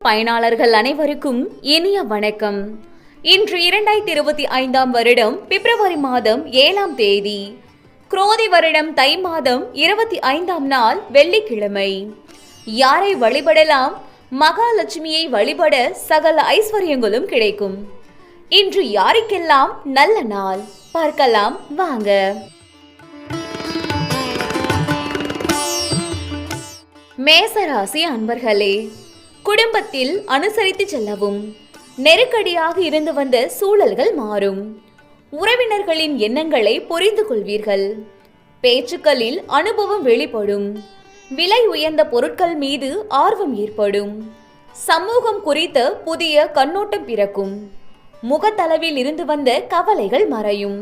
பயனாளர்கள் அனைவருக்கும் இனிய வணக்கம். இன்று 2025 வருடம் பிப்ரவரி மாதம் 7ஆம் தேதி, குரோதி வருடம் தை மாதம் 25ஆம் நாள் வெள்ளிக்கிழமை. யாரை வழிபடலாம்? மகாலட்சுமியை வழிபட சகல ஐஸ்வர்யங்களும் கிடைக்கும். இன்று யாருக்கெல்லாம் நல்ல நாள் பார்க்கலாம் வாங்க. மேசராசி அன்பர்களே, குடும்பத்தில் அனுசரித்து செல்லவும். நெருக்கடியாக இருந்து வந்த சூழல்கள் மாறும். உறவினர்களின் எண்ணங்களை புரிந்து கொள்வீர்கள். பேச்சுக்களில் அனுபவம் வெளிப்படும். விலை உயர்ந்த பொருட்கள் மீது ஆர்வம் ஏற்படும். சமூகம் குறித்த புதிய கண்ணோட்டம் பிறக்கும். முகத்தளவில் இருந்து வந்த கவலைகள் மறையும்.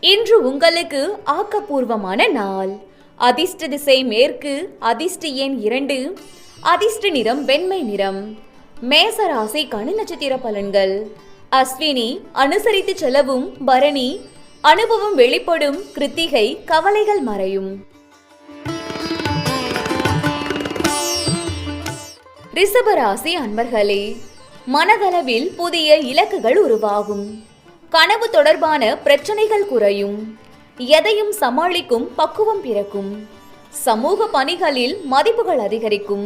இன்று உங்களுக்கு ஆக்கப்பூர்வமான நாள். அதிர்ஷ்ட திசை மேற்கு, அதிர்ஷ்ட எண் 2, அதிர்ஷ்ட நிறம் வெண்மை நிறம். மேசராசிக்கான நட்சத்திர பலன்கள். அஸ்வினி அனுசரித்து செல்லவும். பரணி அனுபவம் வெளிப்படும். கிருத்திகை கவலைகள் மறையும். ரிஷபராசி அன்பர்களே, மனதளவில் புதிய இலக்குகள் உருவாகும். கனவு தொடர்பான பிரச்சனைகள் குறையும். எதையும் சமாளிக்கும் பக்குவம் பிறக்கும். சமூக பணிகளில் மதிப்புகள் அதிகரிக்கும்.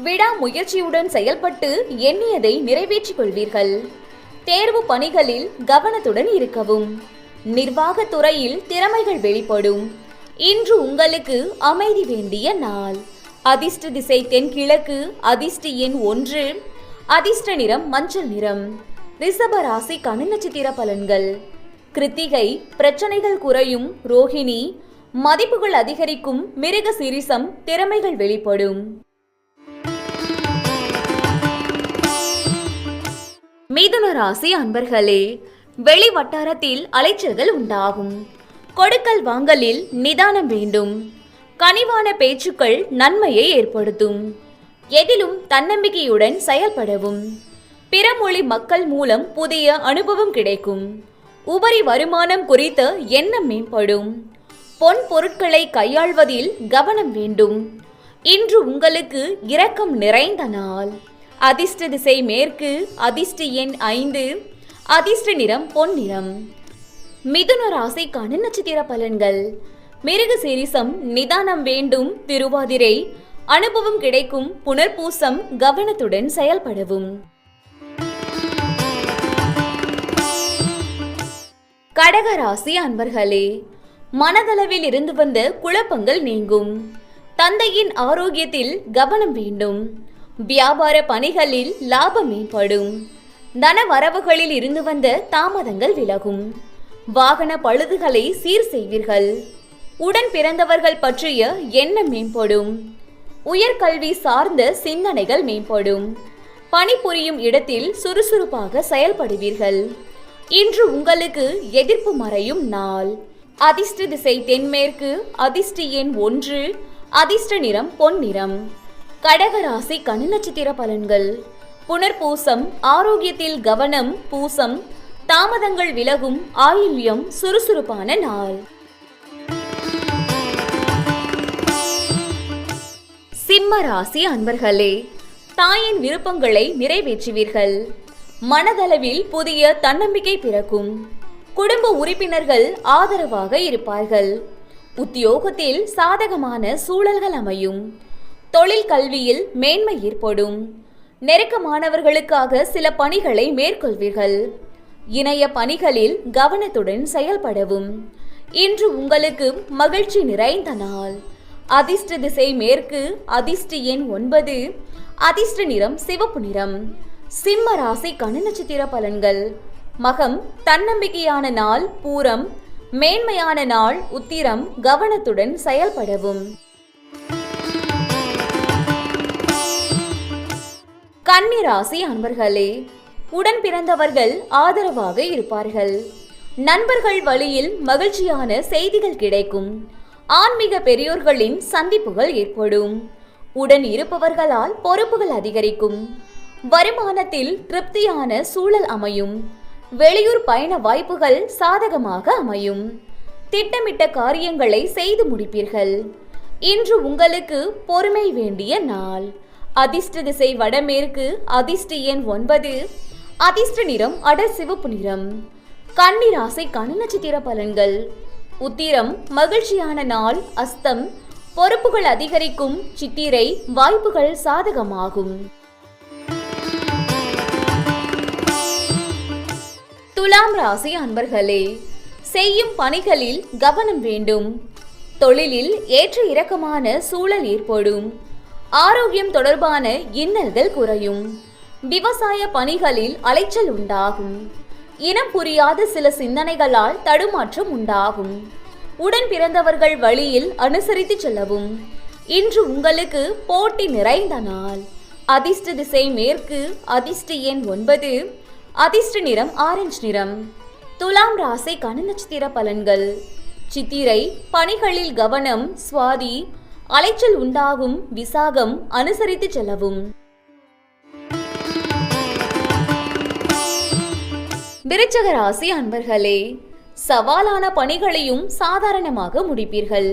விடாமுயற்சியுடன் செயல்பட்டு எண்ணியதை நிறைவேற்றிக் கொள்வீர்கள். தேர்வு பணிகளில் கவனத்துடன் இருக்கவும். நிர்வாகத் துறையில் திறமைகள் வெளிப்படும். இன்று உங்களுக்கு அமைதி வேண்டிய நாள். அதிர்ஷ்ட திசை தென்கிழக்கு, அதிர்ஷ்ட எண் 1, அதிர்ஷ்ட நிறம் மஞ்சள் நிறம். ரிஷப ராசிக்கான நட்சத்திர பலன்கள். கிருத்திகை பிரச்சனைகள் குறையும். ரோஹிணி மதிப்புகள் அதிகரிக்கும். மிருக சீரிசம் திறமைகள் வெளிப்படும். மிதுன ராசி அன்பர்களே, வெளி வட்டாரத்தில் அலைச்சல்கள் உண்டாகும். கொடுக்கல் வாங்கலில் நிதானம் வேண்டும். கனிவான பேச்சுக்கள் நன்மையை ஏற்படுத்தும். எதிலும் தன்னம்பிக்கையுடன் செயல்படவும். பிற மொழி மக்கள் மூலம் புதிய அனுபவம் கிடைக்கும். உபரி வருமானம் குறித்த எண்ணம் மேம்படும். பொன் பொருட்களை கையாள்வதில் கவனம் வேண்டும். இன்று உங்களுக்கு இரக்கம் நிறைந்த நாள். அதிர்ஷ்ட திசை மேற்கு, அதிர்ஷ்ட எண் 5, அதிர்ஷ்ட நிறம் பொன்னிறம். மிதுன ராசிக்கான நட்சத்திர பலன்கள். மிருக சீரிசம் நிதானம் வேண்டும். திருவாதிரை அனுபவம் கிடைக்கும். புனர்பூசம் கவனத்துடன் செயல்படவும். கடகராசி அன்பர்களே, மனதளவில் இருந்து வந்த குழப்பங்கள் நீங்கும். தந்தையின் ஆரோக்கியத்தில் கவனம் வேண்டும். வியாபார பணிகளில் லாபம் மேம்படும். தன வரவுகளில் இருந்து வந்த தாமதங்கள் விலகும். வாகன பழுதுகளை சீர் செய்வீர்கள். உடன் பிறந்தவர்கள் பற்றிய எண்ணம் மேம்படும். உயர்கல்வி சார்ந்த சிந்தனைகள் மேம்படும். பணிபுரியும் இடத்தில் சுறுசுறுப்பாக செயல்படுவீர்கள். இன்று உங்களுக்கு எதிர்ப்பு மறையும் நாள். அதிர்ஷ்ட திசை தென்மேற்கு, அதிர்ஷ்ட எண் 1, அதிர்ஷ்ட நிறம் பொன்னிறம். கடகராசி கனி நட்சத்திர பலன்கள். புனர்பூசம் ஆரோக்கியத்தில் கவனம். பூசம் தாமதங்கள் விலகும். ஆயில்யம் சுறுசுறுப்பான நாள். சிம்ம ராசி அன்பர்களே, தாயின் விருப்பங்களை நிறைவேற்றுவீர்கள். மனதளவில் புதிய தன்னம்பிக்கை பிறக்கும். குடும்ப உறுப்பினர்கள் ஆதரவாக இருப்பார்கள். உத்தியோகத்தில் சாதகமான சூழல்கள் அமையும். தொழில் கல்வியில் மேன்மை ஏற்படும். நெருக்கமானவர்களுக்காக சில பணிகளை மேற்கொள்வீர்கள். இணைய பணிகளில் கவனத்துடன் செயல்படவும். இன்று உங்களுக்கு மகிழ்ச்சி நிறைந்த நாள். அதிர்ஷ்ட திசை மேற்கு, அதிர்ஷ்ட எண் 9, அதிர்ஷ்ட நிறம் சிவப்பு நிறம். சிம்ம ராசிக்கான நட்சத்திர பலன்கள். மகம் தன்னம்பிக்கையான நாள். பூரம் மேன்மையான நாள். உத்திரம் கவனத்துடன் செயல்படவும். கன்னி ராசி அன்பர்களே, உடன் பிறந்தவர்கள் ஆதரவாக இருப்பார்கள். நண்பர்கள் வழியில் மகிழ்ச்சியான செய்திகள் கிடைக்கும். ஆன்மீக பெரியோர்களின் சந்திப்புகள் ஏற்படும். உடன் இருப்பவர்களால் பொறுப்புகள் அதிகரிக்கும். வருமானத்தில் திருப்தியான சூழல் அமையும். வெளியூர் பயண வாய்ப்புகள் சாதகமாக அமையும். திட்டமிட்ட காரியங்களை செய்து முடிப்பீர்கள். இன்று உங்களுக்கு பொறுமை வேண்டிய நாள். அதிர்ஷ்ட திசை வடமேற்கு, அதிர்ஷ்ட எண் 9, அதிர்ஷ்ட நிறம் அடர் சிவப்பு நிறம். கன்னி ராசிக்கான நட்சத்திர பலன்கள். உத்திரம் மகிழ்ச்சியான நாள். அஸ்தம் பொறுப்புகள் அதிகரிக்கும். சித்திரை வாய்ப்புகள் சாதகமாகும். துலாம் ராசி அன்பர்களே, செய்யும் பணிகளில் கவனம் வேண்டும். தொழிலில் ஏற்ற இறக்கமான சூழல் ஏற்படும். ஆரோக்கியம் தொடர்பான இன்னல்கள் குறையும். விவசாய பணிகளில் அலைச்சல் உண்டாகும். இனம் புரியாத சில சிந்தனைகளால் தடுமாற்றம் உண்டாகும். உடன் பிறந்தவர்கள் வழியில் அனுசரித்து செல்லவும். இன்று உங்களுக்கு போட்டி நிறைந்த நாள். அதிர்ஷ்ட திசை மேற்கு, அதிர்ஷ்ட எண் 9, அதிர்ஷ்ட நிறம் ஆரஞ்சு நிறம். துலாம் ராசிக்கான நட்சத்திர பலன்கள். சித்திரை பணிகளில் கவனம். சுவாதி அலைச்சல் உண்டாகும். விசாகம் அனுசரித்து செல்லவும். விருச்சிக ராசி அன்பர்களே, சவாலான பணிகளையும் சாதாரணமாக முடிப்பீர்கள்.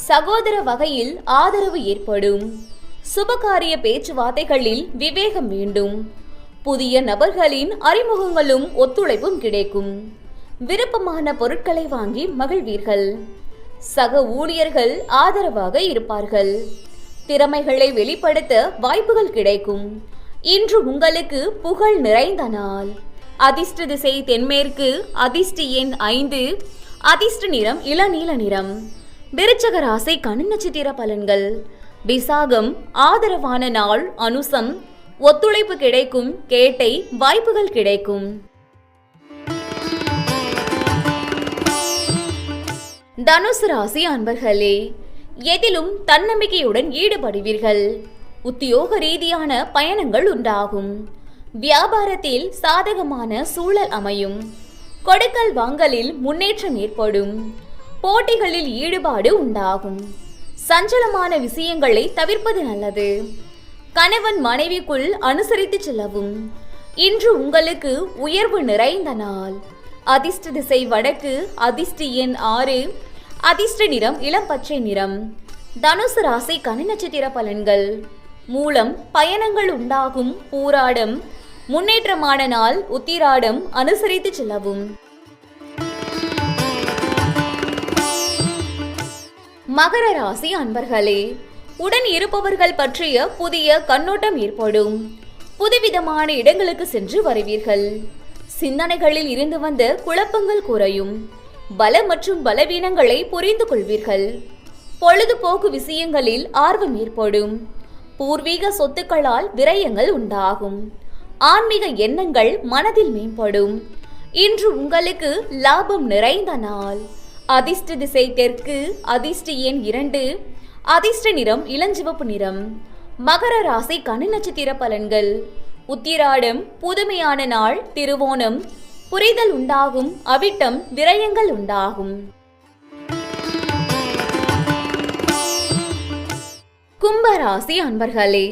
சகோதர வகையில் ஆதரவு ஏற்படும். சுபகாரிய பேச்சுவார்த்தைகளில் விவேகம் வேண்டும். புதிய நபர்களின் அறிமுகங்களும் ஒத்துழைப்பும் கிடைக்கும். விருப்பமான பொருட்களை வாங்கி மகிழ்வீர்கள். சக ஊழியர்கள் ஆதரவாக இருப்பார்கள். திறமைகளை வெளிப்படுத்த வாய்ப்புகள் கிடைக்கும். இன்று உங்களுக்கு புகழ் நிறைந்த நாள். அதிர்ஷ்ட திசை தென்மேற்கு, அதிர்ஷ்ட எண் 5, அதிர்ஷ்ட நிறம் இளநீல நிறம். விருச்சிக ராசிக்கான நட்சத்திர பலன்கள். விசாகம் ஆதரவான நாள். அனுசம் ஒத்துழைப்பு கிடைக்கும். கேட்டை வாய்ப்புகள் கிடைக்கும். தனுசு ராசி அன்பர்களே, எதிலும் தன்னம்பிக்கையுடன் ஈடுபடுவீர்கள். உத்தியோக ரீதியான பயணங்கள் உண்டாகும். வியாபாரத்தில் சாதகமான சூழல் அமையும். கொடுக்கல் வாங்கலில் முன்னேற்றம் ஏற்படும். போட்டிகளில் ஈடுபாடு உண்டாகும். சஞ்சலமான விஷயங்களை தவிர்ப்பது நல்லது. கணவன் மனைவிக்குள் அனுசரித்து செல்லவும். இன்று உங்களுக்கு உயர்வு நிறைந்த நாள். அதிர்ஷ்ட திசை வடக்கு, அதிர்ஷ்ட எண் 6, அதிர்ஷ்ட நிறம் இளம் பச்சை நிறம். தனுசு ராசிக்கான நட்சத்திர பலன்கள். மூலம் பயணங்கள் உண்டாகும். பூராடம் முன்னேற்றமான நாள். உத்திராடம் அனுசரித்து செல்லவும். மகர ராசி அன்பர்களே, உடன் இருப்பவர்கள் பற்றிய புதிய கண்ணோட்டம் ஏற்படும். புதுவிதமான இடங்களுக்கு சென்று வருவீர்கள். சிந்தனைகளில் இருந்து வந்த குழப்பங்கள் குறையும். பல மற்றும் பலவீனங்களை புரிந்து கொள்வீர்கள். பொழுதுபோக்கு விஷயங்களில் ஆர்வம் ஏற்படும். பூர்வீக சொத்துக்களால் விரயங்கள் உண்டாகும். ஆன்மீக எண்ணங்கள் மனதில் மேம்படும். இன்று உங்களுக்கு லாபம் நிறைந்த நாள். அதிர்ஷ்ட திசை தெற்கு, அதிர்ஷ்ட எண் 2, அதிர்ஷ்ட நிறம் இளஞ்சிவப்பு நிறம். மகர ராசிக்கான நட்சத்திர பலன்கள். உத்திராடம் புதுமையான நாள். திருவோணம் புரிதல் உண்டாகும். அவிட்டம் விரயங்கள் உண்டாகும். கும்பராசி அன்பர்களே,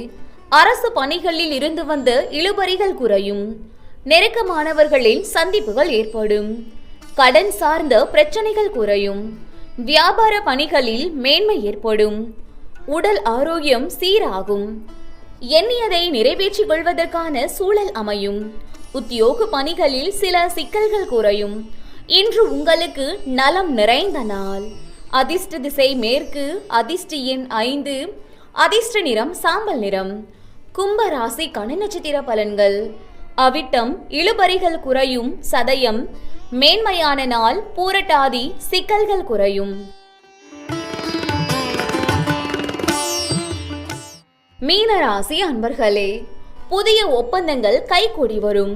அரசு பணிகளில் இருந்து வந்த இழுபறிகள் குறையும். நெருக்கமானவர்களின் சந்திப்புகள் ஏற்படும். கடன் சார்ந்த பிரச்சனைகள் குறையும். வியாபார பணிகளில் மேன்மை ஏற்படும். உடல் ஆரோக்கியம் சீராகும். எண்ணியதை நிறைவேற்றிக் கொள்வதற்கான சூழல் அமையும். உத்தியோக பணிகளில் சில சிக்கல்கள் குறையும். இன்று உங்களுக்கு நலம் நிறைந்த நாள். அதிர்ஷ்ட திசை மேற்கு, அதிர்ஷ்ட எண் 5, அதிர்ஷ்ட நிறம் சாம்பல் நிறம். கும்ப ராசிக்கான நட்சத்திர பலன்கள். அவிட்டம் இழுபறிகள் குறையும். சதயம் மேன்மையான நாள். பூரட்டாதி சிக்கல்கள் குறையும். மீனராசி அன்பர்களே, புதிய ஒப்பந்தங்கள் கைகூடி வரும்.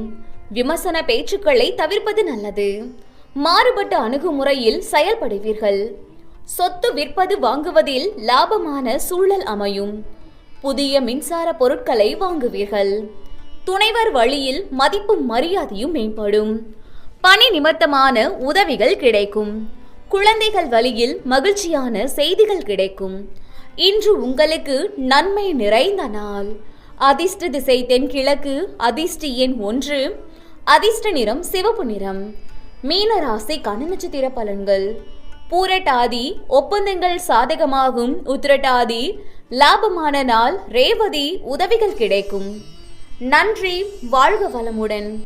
விமர்சன பேச்சுக்களை தவிர்ப்பது நல்லது. மாறுபட்ட அணுகுமுறையில் செயல்படுவீர்கள். சொத்து விற்பது வாங்குவதில் லாபமான சூழல் அமையும். புதிய மின்சார பொருட்களை வாங்குவீர்கள். துணைவர் வழியில் மதிப்பும் மரியாதையும் மேம்படும். பணி நிமித்தமான உதவிகள் கிடைக்கும். குழந்தைகள் வழியில் மகிழ்ச்சியான செய்திகள் கிடைக்கும். இன்று உங்களுக்கு நன்மை நிறைந்த நாள். அதிர்ஷ்ட திசை தென்கிழக்கு, அதிர்ஷ்ட எண் 1, அதிர்ஷ்ட நிறம் சிவப்பு நிறம். மீன ராசிக்கான நட்சத்திர பலன்கள். பூரட்டாதி ஒப்பந்தங்கள் சாதகமாகும். உத்திரட்டாதி லாபமான நாள். ரேவதி உதவிகள் கிடைக்கும். நன்றி. வாழ்க வளமுடன்.